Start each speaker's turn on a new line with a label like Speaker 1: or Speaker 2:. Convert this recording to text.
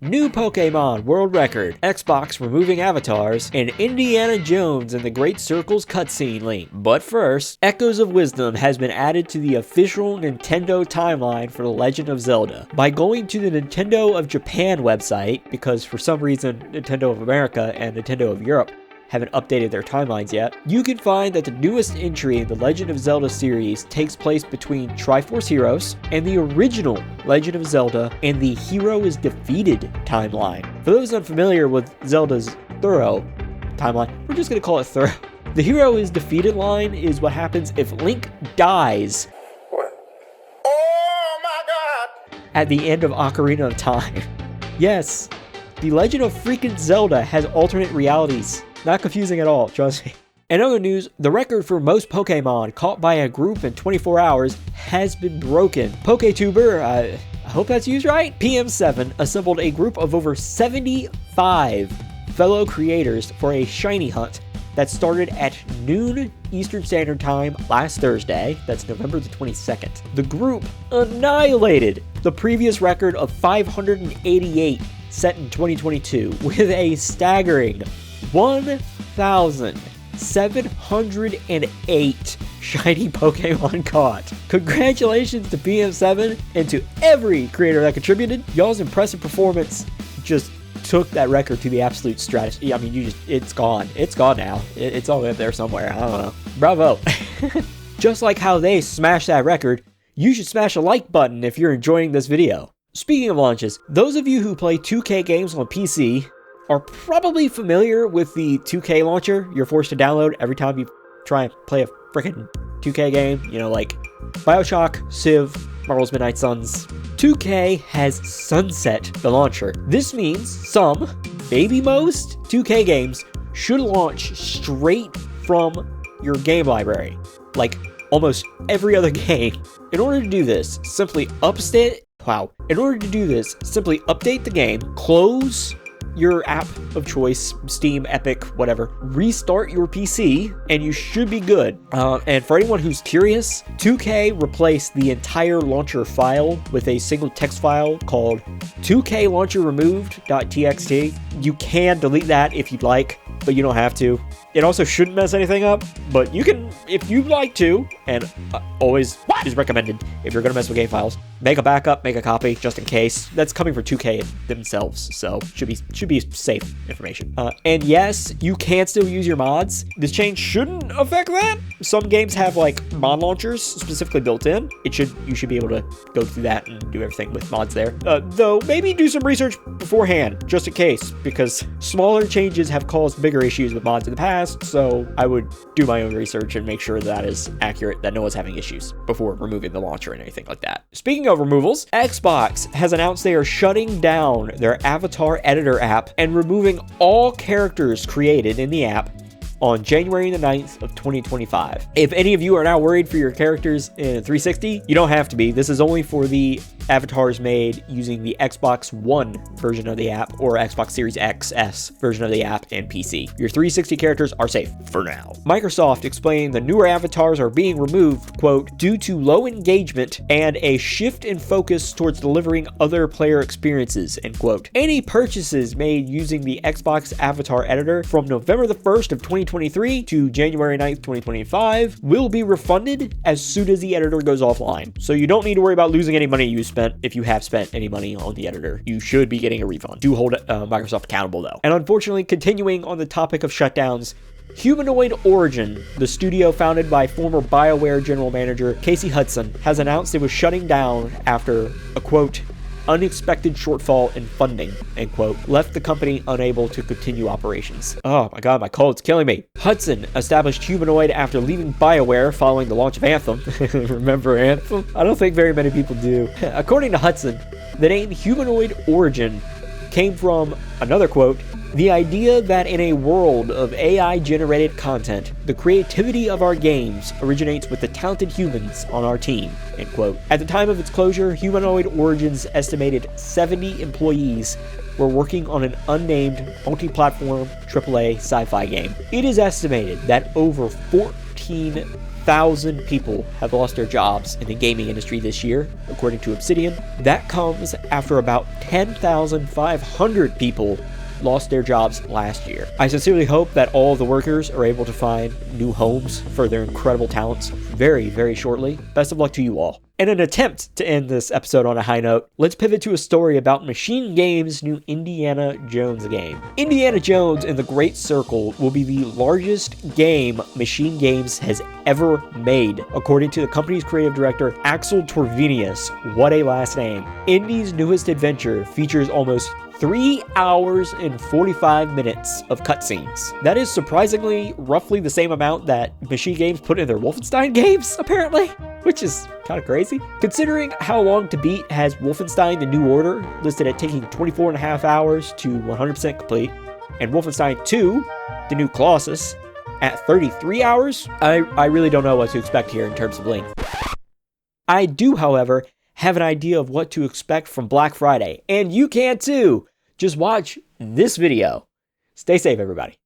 Speaker 1: New Pokemon World Record, Xbox removing avatars, and Indiana Jones and the Great Circles cutscene link. But first, Echoes of Wisdom has been added to the official Nintendo timeline for The Legend of Zelda. By going to the Nintendo of Japan website, because for some reason Nintendo of America and Nintendo of Europe haven't updated their timelines yet, you can find that the newest entry in the Legend of Zelda series takes place between Triforce Heroes and the original Legend of Zelda and the Hero is Defeated timeline. For those unfamiliar with Zelda's thorough timeline, we're just going to call it thorough. The Hero is Defeated line is what happens if Link dies.
Speaker 2: Oh my god!
Speaker 1: At the end of Ocarina of Time. Yes, the Legend of freaking Zelda has alternate realities. Not confusing at all, trust me. In other news, the record for most Pokemon caught by a group in 24 hours has been broken. PokeTuber, I hope that's used right, PM7 assembled a group of over 75 fellow creators for a shiny hunt that started at noon Eastern Standard Time last Thursday. That's November the 22nd. The group annihilated the previous record of 588 set in 2022 with a staggering 1,708 shiny Pokemon caught. Congratulations to PM7 and to every creator that contributed. Y'all's impressive performance just took that record to the absolute stratosphere. I mean, it's gone. It's gone now. It's all up there somewhere. I don't know. Bravo. Just like how they smashed that record, you should smash a like button if you're enjoying this video. Speaking of launches, those of you who play 2K games on PC are probably familiar with the 2K launcher you're forced to download every time you try and play a freaking 2K game. You know, like BioShock, Civ, Marvel's Midnight Suns. 2K has sunset the launcher. This means some, maybe most, 2K games should launch straight from your game library, like almost every other game. In order to do this, simply update the game, close your app of choice, Steam, Epic, whatever, restart your PC, and you should be good. And for anyone who's curious, 2K replaced the entire launcher file with a single text file called 2klauncherremoved.txt. You can delete that if you'd like, but you don't have to. It also shouldn't mess anything up, but you can, if you'd like to, and always is recommended if you're going to mess with game files, make a backup, make a copy, just in case. That's coming from 2K themselves, so should be safe information. And yes, you can still use your mods. This change shouldn't affect that. Some games have like mod launchers specifically built in. You should be able to go through that and do everything with mods there. Though maybe do some research beforehand, just in case, because smaller changes have caused bigger issues with mods in the past. So I would do my own research and make sure that is accurate, that no one's having issues before removing the launcher and anything like that. Speaking of removals, Xbox has announced they are shutting down their Avatar Editor app and removing all characters created in the app on January the 9th of 2025. If any of you are now worried for your characters in 360, you don't have to be. This is only for the avatars made using the Xbox One version of the app or Xbox Series XS version of the app and PC. Your 360 characters are safe for now. Microsoft explained the newer avatars are being removed, quote, due to low engagement and a shift in focus towards delivering other player experiences, end quote. Any purchases made using the Xbox Avatar Editor from November the 1st of 2023 to January 9th, 2025 will be refunded as soon as the editor goes offline. So you don't need to worry about losing any money you spent if you have spent any money on the editor. You should be getting a refund. Do hold Microsoft accountable though. And unfortunately, continuing on the topic of shutdowns, Humanoid Origins, the studio founded by former BioWare general manager Casey Hudson, has announced it was shutting down after a, quote, unexpected shortfall in funding, end quote, left the company unable to continue operations. Oh my god, my cold's killing me. Hudson established Humanoid after leaving BioWare following the launch of Anthem. Remember Anthem? I don't think very many people do. According to Hudson, the name Humanoid Origin came from, another quote, the idea that in a world of AI-generated content, the creativity of our games originates with the talented humans on our team, end quote. At the time of its closure, Humanoid Origins estimated 70 employees were working on an unnamed multi-platform AAA sci-fi game. It is estimated that over 14,000 10,000 people have lost their jobs in the gaming industry this year, according to Obsidian. That comes after about 10,500 people lost their jobs last year. I sincerely hope that all of the workers are able to find new homes for their incredible talents very, very shortly. Best of luck to you all. In an attempt to end this episode on a high note, let's pivot to a story about Machine Games' new Indiana Jones game. Indiana Jones and the Great Circle will be the largest game Machine Games has ever made, according to the company's creative director, Axel Torvenius. What a last name. Indy's newest adventure features almost 3 hours and 45 minutes of cutscenes. That is surprisingly roughly the same amount that Machine Games put in their Wolfenstein games, apparently, which is kind of crazy. Considering how long to beat has Wolfenstein: The New Order listed at taking 24.5 hours to 100% complete, and Wolfenstein 2: The New Colossus at 33 hours, I really don't know what to expect here in terms of length. I do, however, have an idea of what to expect from Black Friday, and you can too. Just watch this video. Stay safe, everybody.